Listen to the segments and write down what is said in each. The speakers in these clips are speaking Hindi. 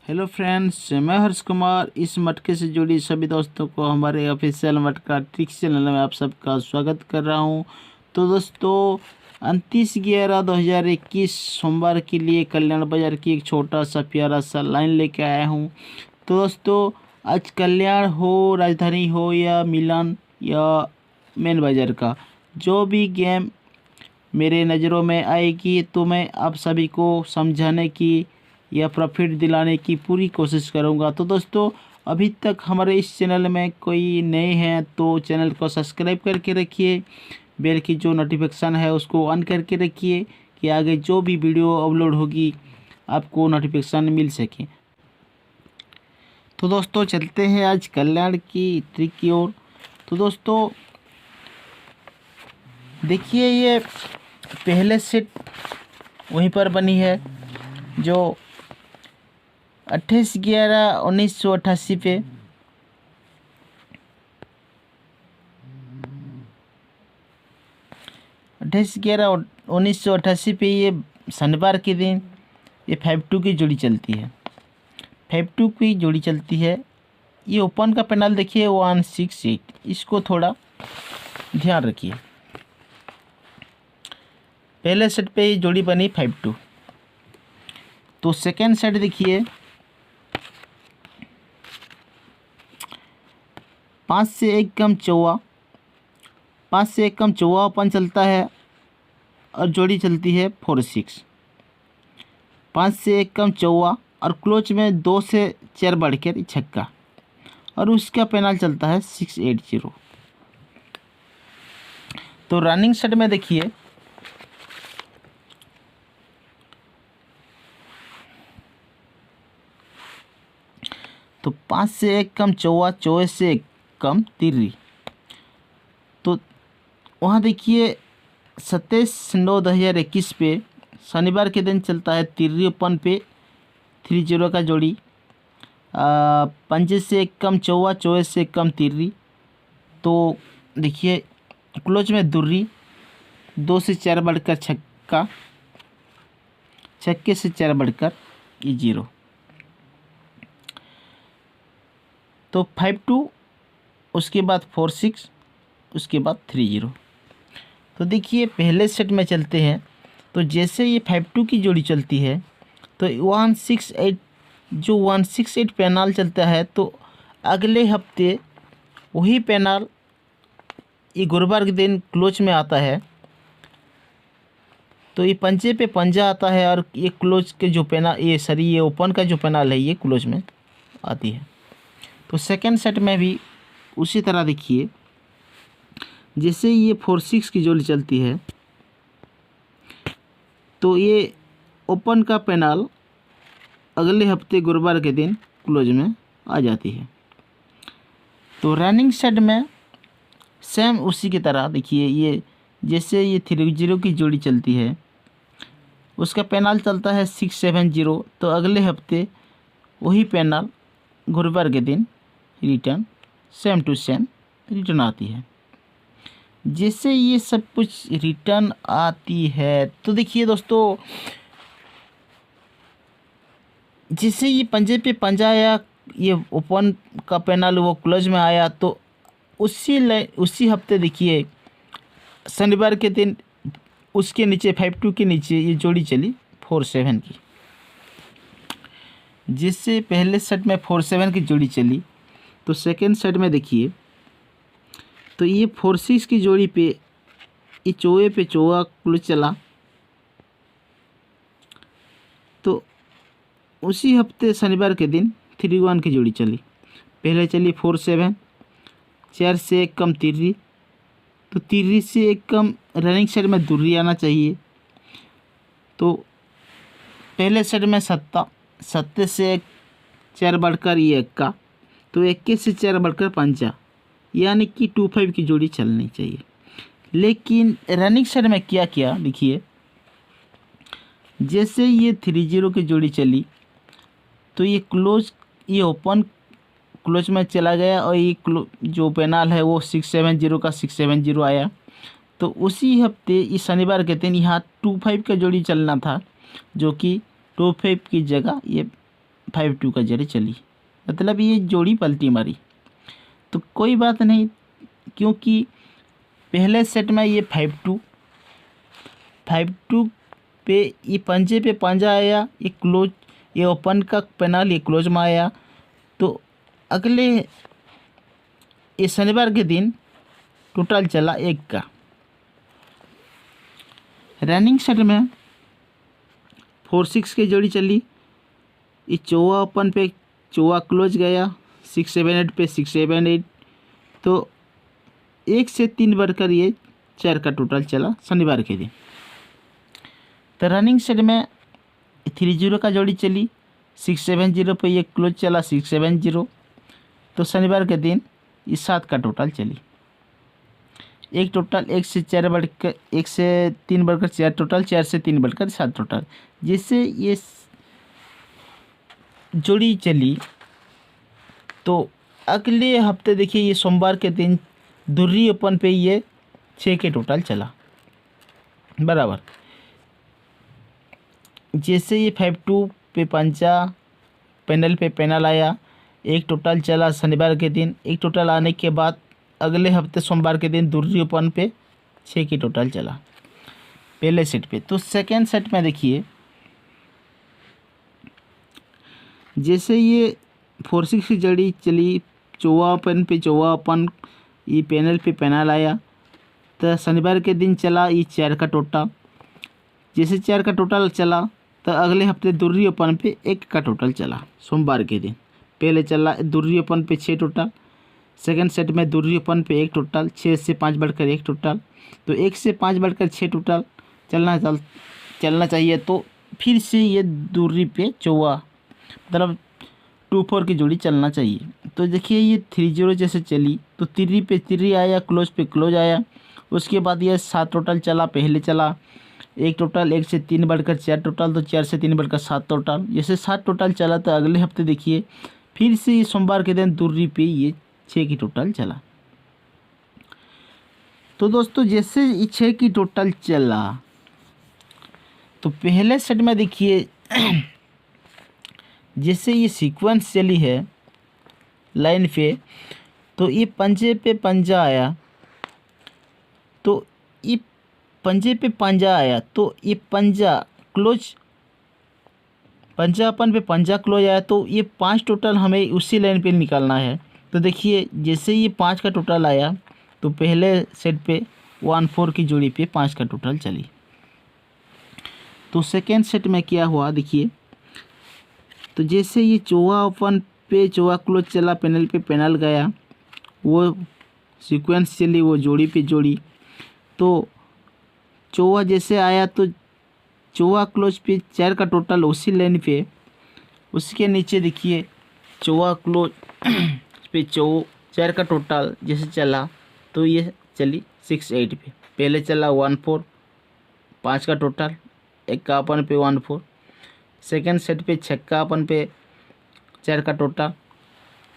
हेलो फ्रेंड्स, मैं हर्ष कुमार। इस मटके से जुड़ी सभी दोस्तों को हमारे ऑफिशियल मटका ट्रिक्स चैनल में आप सबका स्वागत कर रहा हूं। तो दोस्तों, 29/11/2021 सोमवार के लिए कल्याण बाज़ार की एक छोटा सा प्यारा सा लाइन लेके आया हूं। तो दोस्तों, आज कल्याण हो, राजधानी हो या मिलान या मेन बाज़ार का जो भी गेम मेरे नज़रों में आएगी तो मैं आप सभी को समझाने की या प्रॉफिट दिलाने की पूरी कोशिश करूंगा। तो दोस्तों, अभी तक हमारे इस चैनल में कोई नए हैं तो चैनल को सब्सक्राइब करके रखिए, बेल की जो नोटिफिकेशन है उसको ऑन करके रखिए कि आगे जो भी वीडियो अपलोड होगी आपको नोटिफिकेशन मिल सके। तो दोस्तों, चलते हैं आज कल्याण की ट्रिक की ओर। तो दोस्तों देखिए, ये पहले सेट वहीं पर बनी है जो 28/11/1988 पे 28/11/1988 पे ये शनिवार के दिन ये 5-2 की जोड़ी चलती है। 5-2 की जोड़ी चलती है। ये ओपन का पैनल देखिए 168, इसको थोड़ा ध्यान रखिए। पहले सेट पे ये जोड़ी बनी 5-2। तो सेकेंड सेट देखिए 5 से 1 कम चौवा, 5 से 1 कम चौवा ओपन चलता है और जोड़ी चलती है 4-6। 5 से 1 कम चौवा और क्लोच में 2 से 4 बढ़कर छक्का और उसका पैनल चलता है 680। तो रनिंग सेट में देखिए तो 5 से 1 कम चौवा, चौवे से 1 कम तिर्री। तो वहाँ देखिए 27/9/2021 पे शनिवार के दिन चलता है तिर्री ओपन पे 30 का जोड़ी। 5 से 1 कम चौवा, चौवे से 1 कम तिर्री। तो देखिए क्लोज में दुर्री, 2 से 4 बढ़कर छक्का, छक्के से 4 बढ़कर ये 0। तो 5-2, उसके बाद 4-6, उसके बाद 3-0। तो देखिए पहले सेट में चलते हैं तो जैसे ये 5-2 की जोड़ी चलती है तो 168, जो 168 पैनल चलता है तो अगले हफ्ते वही पैनल ये गुरुवार के दिन क्लोज में आता है। तो ये पंजे पे पंजा आता है और ये क्लोज के जो पैनल, ये ओपन का जो पैनल है ये क्लोज में आती है। तो सेकेंड सेट में भी उसी तरह देखिए, जैसे ये 4-6 की जोड़ी चलती है तो ये ओपन का पैनल अगले हफ्ते गुरुवार के दिन क्लोज में आ जाती है। तो रनिंग सेट में सेम उसी की तरह देखिए, ये जैसे ये 3-0 की जोड़ी चलती है उसका पैनल चलता है 670। तो अगले हफ्ते वही पैनल गुरुवार के दिन return same to same return आती है। जैसे ये सब कुछ रिटर्न आती है तो देखिए दोस्तों, जैसे ये पंजे पे पंजा आया, ये ओपन का पैनल वो क्लोज में आया तो उसी हफ्ते देखिए शनिवार के दिन उसके नीचे 5-2 के नीचे ये जोड़ी चली 4-7 की। जिससे पहले सेट में 4-7 की जोड़ी चली तो सेकेंड सेट में देखिए तो ये 4-6 की जोड़ी पे ये चौवे पे चौवा क्लोज चला। तो उसी हफ्ते शनिवार के दिन 3-1 की जोड़ी चली। पहले चली 4-7, 4 से 1 कम तिर्री। तो तिर्री से 1 कम रनिंग सेट में दुर्री आना चाहिए। तो पहले सेट में सत्ता, सत्ते से 4 बढ़कर ये इक्का, तो 21 से 4 बढ़कर पंजा, यानी कि 2-5 की जोड़ी चलनी चाहिए। लेकिन रनिंग सेट में क्या किया देखिए, जैसे ये 3-0 की जोड़ी चली तो ये ओपन क्लोज में चला गया और ये जो पैनल है वो 670 का 670 आया। तो उसी हफ्ते इस शनिवार के दिन यहाँ 2-5 का जोड़ी चलना था, जो कि 2-5 की जगह ये 5-2 का जड़ी चली, मतलब ये जोड़ी पलटी मारी। तो कोई बात नहीं, क्योंकि पहले सेट में ये 5-2 पे ये पंजे पे पंजा आया, ये क्लोज, ये ओपन का पेनल ये क्लोज में आया। तो अगले ये शनिवार के दिन टोटल चला 1 का। रनिंग सेट में 4-6 की जोड़ी चली, ये चौवा ओपन पे चौवा क्लोज गया, 6-7-8 पे 6-7-8। तो 1 से 3 बढ़कर ये 4 का टोटल चला शनिवार के दिन। तो रनिंग सेट में 3-0 का जोड़ी चली, 6-7-0 पे ये क्लोज चला 6-7-0। तो शनिवार के दिन ये 7 का टोटल चली। एक टोटल 1 से 4 बढ़कर 1 से 3 बढ़कर 4 टोटल, 4 से 3 बढ़कर 7 टोटल। जिससे ये जोड़ी चली। तो अगले हफ्ते देखिए ये सोमवार के दिन दुर्री ओपन पे ये 6 के टोटल चला बराबर। जैसे ये 5-2 पे पंजा पैनल पे पैनल आया, 1 टोटल चला शनिवार के दिन। 1 टोटल आने के बाद अगले हफ्ते सोमवार के दिन दुर्री ओपन पे 6 की टोटल चला पहले सेट पे। तो सेकेंड सेट में देखिए जैसे ये 4-6 की जड़ी चली, चौवा ओपन पे चौवा ओपन, ये पैनल पे पैनल आया। तो शनिवार के दिन चला ये 4 का टोटल। जैसे 4 का टोटल चला तो अगले हफ्ते दुर्री ओपन पे 1 का टोटल चला सोमवार के दिन। पहले चला दुर्री ओपन पे 6 टोटल, सेकंड सेट में दुर्री ओपन पे 1 टोटल, 6 से 5 बढ़कर 1 टोटल। तो 1 से 5 बढ़कर 6 टोटल चलना चाहिए। तो फिर से ये दुर्री पे चौवा मतलब 2-4 की जोड़ी चलना चाहिए। तो देखिए ये 3-0 जैसे चली तो 3 पे 3 आया, क्लोज पे क्लोज आया। उसके बाद ये 7 टोटल चला, पहले चला 1 टोटल, 1 से 3 बढ़कर 4 टोटल, तो 4 से 3 बढ़कर 7 टोटल। जैसे 7 टोटल चला तो अगले हफ्ते देखिए फिर से ये सोमवार के दिन दुर्री पे ये 6 की टोटल चला। तो दोस्तों जैसे ये 6 की टोटल चला तो पहले सेट में देखिए जैसे ये सीक्वेंस चली है लाइन पे, तो ये पंजे पे पंजा आया, तो ये पंजे पे पंजा आया, तो ये पंजा क्लोज, पंजा अपन पे पंजा क्लोज आया। तो ये 5 टोटल हमें उसी लाइन पे निकालना है। तो देखिए जैसे ये 5 का टोटल आया तो पहले सेट पे 1-4 की जोड़ी पे 5 का टोटल चली। तो सेकेंड सेट में क्या हुआ देखिए, तो जैसे ये चौवा ओपन पे चौवा क्लोज चला, पैनल पे पैनल गया, वो सीक्वेंस चली, वो जोड़ी पे जोड़ी। तो चौवा जैसे आया तो चौवा क्लोज पे 4 का टोटल उसी लाइन पे। उसके नीचे देखिए चौवा क्लोज पे 4 का टोटल जैसे चला तो ये चली 6-8 पे। पहले चला 1-4, 5 का टोटल, 1 का अपन पे 1-4। सेकेंड सेट पे 6 का अपन पे 4 का टोटल,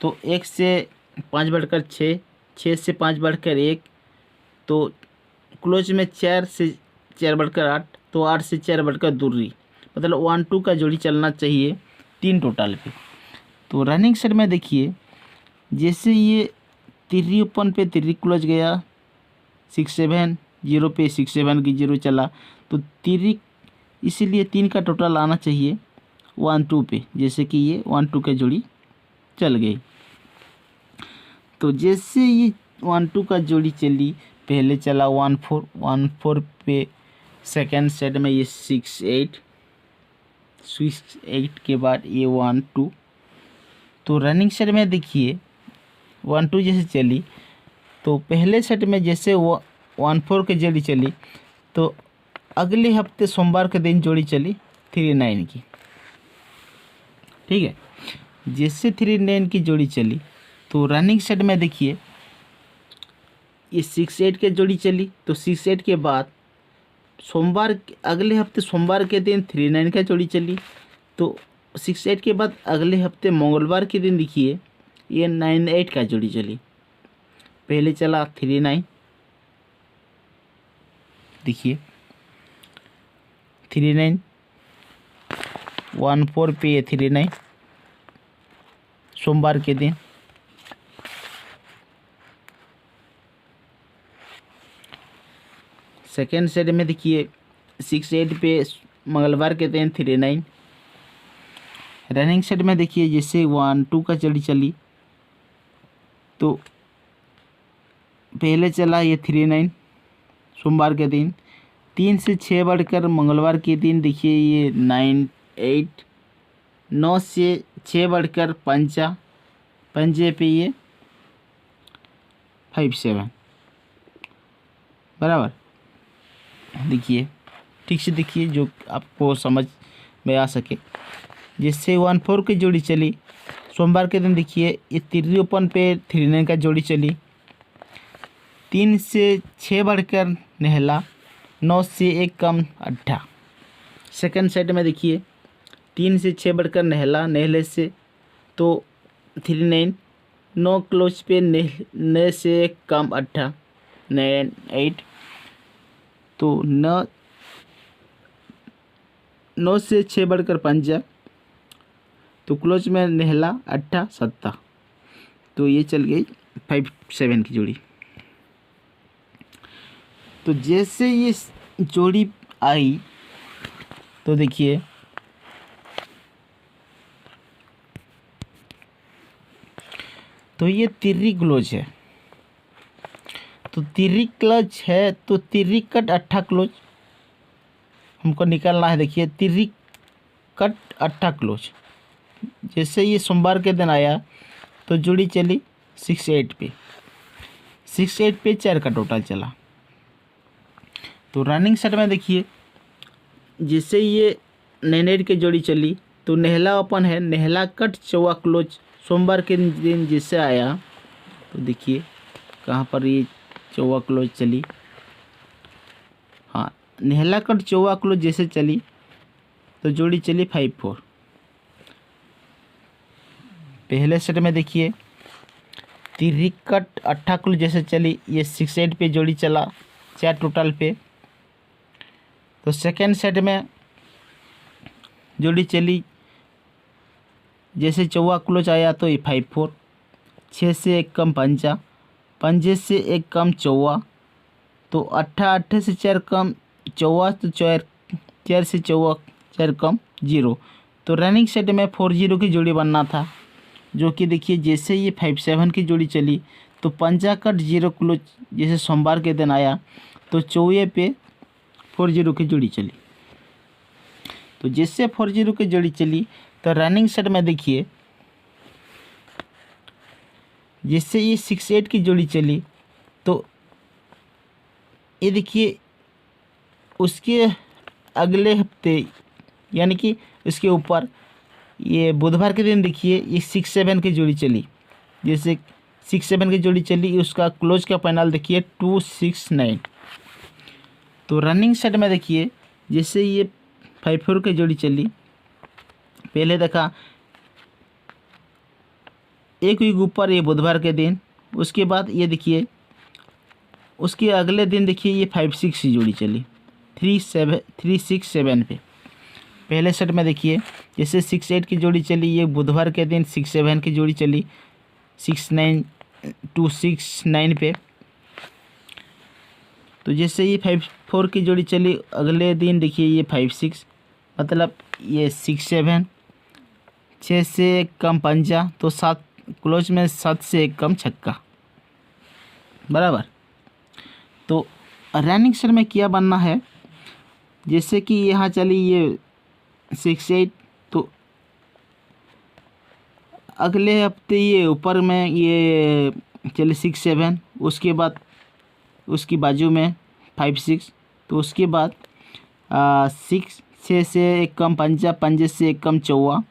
तो 1 से 5 बढ़कर 6, 6 से 5 बढ़कर 1, तो क्लोज में 4 से 4 बढ़कर 8, तो 8 से 4 बढ़कर दुर्री, मतलब 1-2 का जोड़ी चलना चाहिए 3 टोटल पे। तो रनिंग सेट में देखिए जैसे ये 3 ओपन पे 3 क्लोज गया, 6-7-0 पे 6-7 चला, तो 3 इसीलिए 3 का टोटल आना चाहिए 1-2 पे। जैसे कि ये 1-2 का जोड़ी चल गई। तो जैसे ये 1-2 का जोड़ी चली, पहले चला 1-4 पे सेकेंड सेट में ये 6-8 के बाद ये 1-2। तो रनिंग सेट में देखिए 1-2 जैसे चली तो पहले सेट में जैसे वो 1-4 की जोड़ी चली, तो अगले हफ्ते सोमवार के दिन जोड़ी चली 3-9 की। ठीक है, जैसे 3-9 की जोड़ी चली तो रनिंग सेट में देखिए ये 6-8 की जोड़ी चली, तो 6-8 के बाद सोमवार अगले हफ्ते सोमवार के दिन 3-9 का जोड़ी चली। तो 6-8 के बाद अगले हफ्ते मंगलवार के दिन देखिए ये 9-8 का जोड़ी चली। पहले चला 3-9, देखिए 3-9, 1-4 पे ये 3-9, सोमवार के दिन। सेकेंड सेट में देखिए 6-8 पे मंगलवार के दिन 3-9। रनिंग सेट में देखिए जैसे 1-2 का जड़ी चली तो पहले चला ये 3-9 सोमवार के दिन। 3 से 6 बढ़कर मंगलवार के दिन देखिए ये 9-8। 9 से 6 बढ़कर पंजे पे ये 5-7 बराबर। देखिए ठीक से देखिए जो आपको समझ में आ सके। जिससे 1-4 की जोड़ी चली सोमवार के दिन देखिए ये 3 ओपन पे 3-9 का जोड़ी चली। 3 से 6 बढ़कर नेहला, 9 से 1 कम 8। सेकंड सेट में देखिए 3 से 6 बढ़कर नेहले से तो 3-9, 9 क्लोज पे ने से 1 कम 8 9-8। तो 9 से 6 बढ़कर पंजा तो क्लोज में नेहला 8-7। तो ये चल गई 5-7 की जोड़ी। तो जैसे ये जोड़ी आई तो देखिए तो ये तिर्री क्लोज है। तो तिर्री क्लोज है तो तिर्री कट 8 क्लोज हमको निकालना है। देखिए तिर्री कट 8 क्लोज। जैसे ये सोमवार के दिन आया तो जोड़ी चली 6-8 पे। 6-8 पे 4 का टोटल चला। तो रनिंग सेट में देखिए जैसे ये 9-8 की जोड़ी चली तो नेहला ओपन है, नेहला कट 4 क्लोज सोमवार के दिन जैसे आया तो देखिए कहाँ पर ये 4 क्लोज चली। हाँ, नेहला कट 4 क्लोज जैसे चली तो जोड़ी चली 5-4। पहले सेट में देखिए तिर्री कट 8 क्लोज जैसे चली ये 6-8 पे जोड़ी चला 4 टोटल पे। तो सेकेंड सेट में जोड़ी चली जैसे 4 क्लोज आया तो ये 5-4। 6 से 1 कम पंजे से 1 कम 4 तो 8 से 4 कम 4 तो 4 से 4 कम 0। तो रनिंग सेट में 4-0 की जोड़ी बनना था जो कि देखिए जैसे ये 5-7 की जोड़ी चली तो पंजा कट 0 क्लोज जैसे सोमवार के दिन आया तो 4 पे 4-0 की जोड़ी चली। तो जैसे 4-0 की जोड़ी चली तो रनिंग सेट में देखिए जैसे ये 6-8 की जोड़ी चली तो ये देखिए उसके अगले हफ्ते यानी कि उसके ऊपर ये बुधवार के दिन देखिए ये 6-7 की जोड़ी चली। जैसे 6-7 की जोड़ी चली उसका क्लोज का पैनल देखिए 2-6-9। तो रनिंग सेट में देखिए जैसे ये 5-4 की जोड़ी चली पहले देखा एक वीक ऊपर ये बुधवार के दिन, उसके बाद ये देखिए उसके अगले दिन देखिए ये 5-6 की जोड़ी चली 3-6-7 पे। पहले सेट में देखिए जैसे 6-8 की जोड़ी चली ये बुधवार के दिन 6-7 की जोड़ी चली 2-6-9 पे। तो जैसे ये 5-4 की जोड़ी चली अगले दिन देखिए ये 5-6 मतलब ये 6-7। 6 से 1 कम पंजा तो 7 क्लोज में 7 से 1 कम छक्का बराबर। तो रनिंग सेट में क्या बनना है जैसे कि यहाँ चली ये 6-8 तो अगले हफ्ते ये ऊपर में ये चले 6-7 उसके बाद उसकी बाजू में 5-6 तो उसके बाद 6 से 1 कम पंजे से 1 कम 4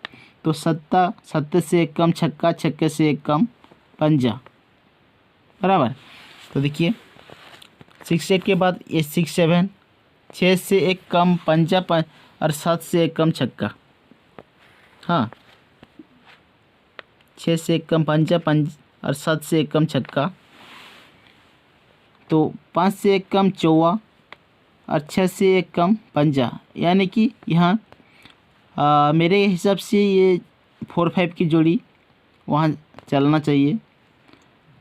तो 7 से 1 कम छक्के से 1 कम पंजा बराबर। तो देखिए 6-8 के बाद ये 6-7 6 से 1 कम पंजा और 7 से 1 कम छक्का। हाँ, 6 से 1 कम पंजा और 7 से 1 कम छक्का तो 5 से 1 कम 4 और 6 से 1 कम पंजा। यानी कि यहाँ मेरे हिसाब से ये 4-5 की जोड़ी वहाँ चलना चाहिए,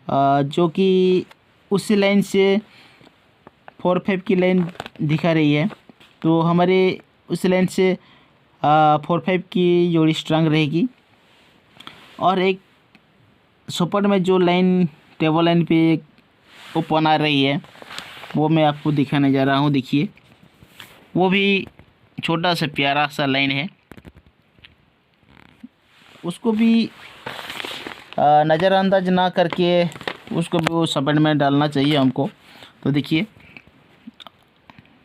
जो कि उसी लाइन से 4-5 की लाइन दिखा रही है। तो हमारे उस लाइन से 4-5 की जोड़ी स्ट्रांग रहेगी। और एक सपोर्ट में जो लाइन टेबल लाइन पे ओपन आ रही है वो मैं आपको दिखाने जा रहा हूँ। देखिए, वो भी छोटा सा प्यारा सा लाइन है, उसको भी नज़रअंदाज ना करके उसको भी वो सपोर्ट में डालना चाहिए हमको। तो देखिए,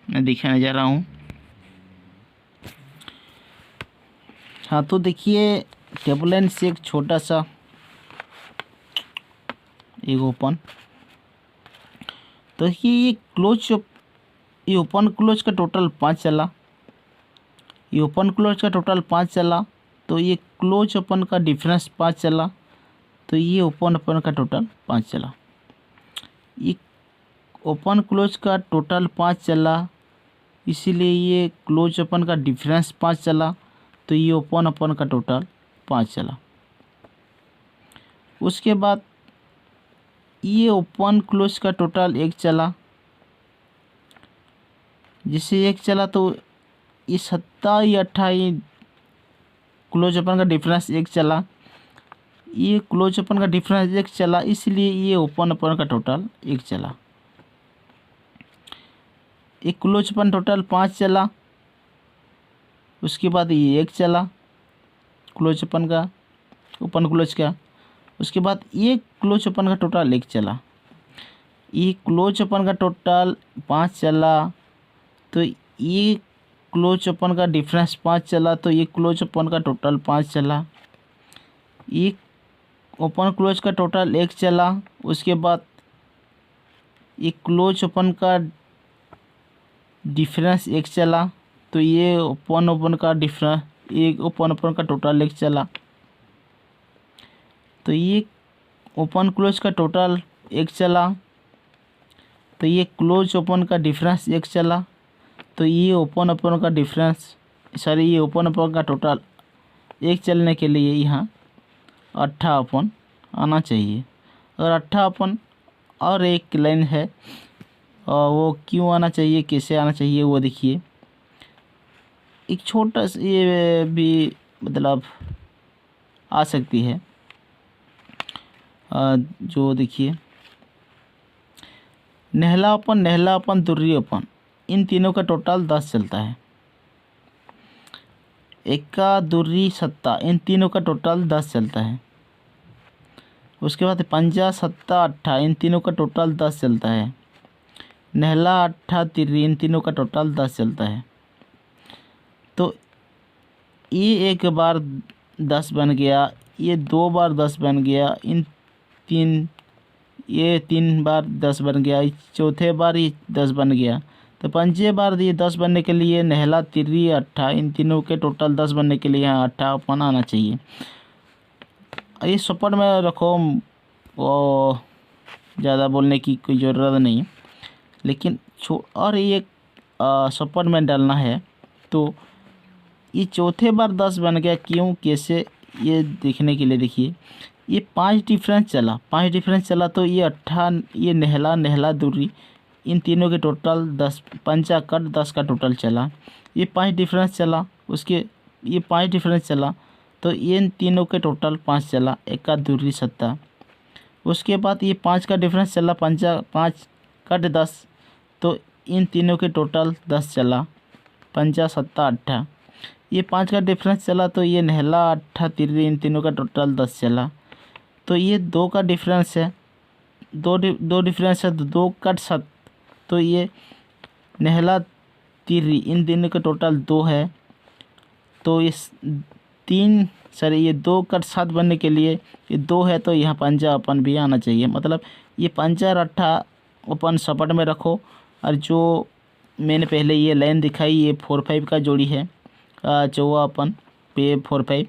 मैं दिखाने जा रहा हूँ। हाँ, तो देखिए, टेबल लाइन से एक छोटा सा एक ओपन। तो ये क्लोज, ये ओपन क्लोज का टोटल 5 चला, ये ओपन क्लोज का टोटल 5 चला। तो ये क्लोज ओपन का डिफरेंस 5 चला, तो ये ओपन ओपन का टोटल 5 चला। ये ओपन क्लोज का टोटल 5 चला, इसीलिए ये क्लोज ओपन का डिफरेंस 5 चला, तो ये ओपन ओपन का टोटल 5 चला। उसके बाद ये ओपन क्लोज का टोटल 1 चला, जिससे 1 चला तो ये 7 या 8 क्लोज ओपन का डिफरेंस 1 चला, ये क्लोज ओपन का डिफरेंस 1 चला, इसलिए ये ओपन ओपन का टोटल 1 चला। एक क्लोज ओपन टोटल 5 चला, उसके बाद ये 1 चला क्लोज ओपन का, ओपन क्लोज का। उसके बाद ये क्लोज ओपन का टोटल 1 चला, ये क्लोज ओपन का टोटल 5 चला, तो ये क्लोज ओपन का डिफरेंस 5 चला, तो ये क्लोज ओपन का टोटल 5 चला। ये ओपन क्लोज का टोटल 1 चला, उसके बाद ये क्लोज ओपन का डिफरेंस 1 चला, तो ये ओपन ओपन का डिफरेंस, ये ओपन ओपन का टोटल 1 चला। तो ये ओपन क्लोज का टोटल 1 चला, तो ये क्लोज ओपन का डिफरेंस 1 चला, तो ये ओपन ओपन का डिफरेंस, सॉरी, ये ओपन ओपन का टोटल 1 चलने के लिए यहाँ 8 ओपन आना चाहिए। अगर 8 ओपन और एक लाइन है, और वो क्यों आना चाहिए, कैसे आना चाहिए, वो देखिए। एक छोटा सा ये भी मतलब आ सकती है, जो देखिए, नहला ओपन दुर्री ओपन, इन तीनों का टोटल 10 चलता है। एक्का दुर्री सत्ता, इन तीनों का टोटल 10 चलता है। उसके बाद पंजा सत्ता अट्ठा, इन तीनों का टोटल 10 चलता है। नहला अट्ठा तिर्री, इन तीनों का टोटल 10 चलता है। तो ये एक बार 10 बन गया, ये 2 बार 10 बन गया, ये 3 बार 10 बन गया, चौथे बार ये 10 बन गया। तो पंजे बार ये 10 बनने के लिए नहला तिर्री अट्ठा, इन तीनों के टोटल 10 बनने के लिए यहाँ 8 ओपन आना चाहिए। ये सपोर्ट में रखो, वो ज़्यादा बोलने की कोई ज़रूरत नहीं, लेकिन और ये सपोर्ट में डालना है। तो ये चौथे बार 10 बन गया, क्यों, कैसे, ये देखने के लिए देखिए, ये 5 डिफरेंस चला, 5 डिफरेंस चला, तो ये 8, ये नहला दुर्री, इन तीनों के टोटल 10, पंचा कट 10 का टोटल चला। ये 5 डिफरेंस चला, उसके ये 5 डिफरेंस चला, तो इन तीनों के टोटल 5 चला, एक्का दुर्री सत्ता। उसके बाद ये 5 का डिफरेंस चला, पंचा 5 कट 10, तो इन तीनों के टोटल 10 चला, पंचा सत्ता अट्ठा। ये 5 का डिफरेंस चला, तो ये नहला अट्ठा तिर्री, इन तीनों का टोटल 10 चला। तो ये 2 का डिफरेंस है, दो डिफरेंस है, तो 2 कट 7, तो ये नहला तिर्री, इन तीनों का टोटल 2 है। तो इस 2 कट 7 बनने के लिए ये 2 है, तो यहाँ पंजा ओपन भी आना चाहिए। मतलब ये पंचा और अट्ठा ओपन सपोर्ट में रखो। और जो मैंने पहले ये लाइन दिखाई, ये 4-5 का जोड़ी है, चौवा ओपन पे 4-5,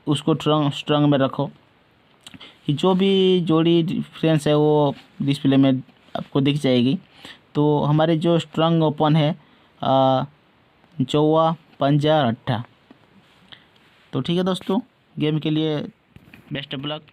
उसको स्ट्रंग में रखो। जो भी जोड़ी डिफरेंस है वो डिस्प्ले में आपको दिख जाएगी। तो हमारे जो स्ट्रंग ओपन है चौवा, पंजा और अट्ठा। तो ठीक है दोस्तों, गेम के लिए बेस्ट ऑफ लक।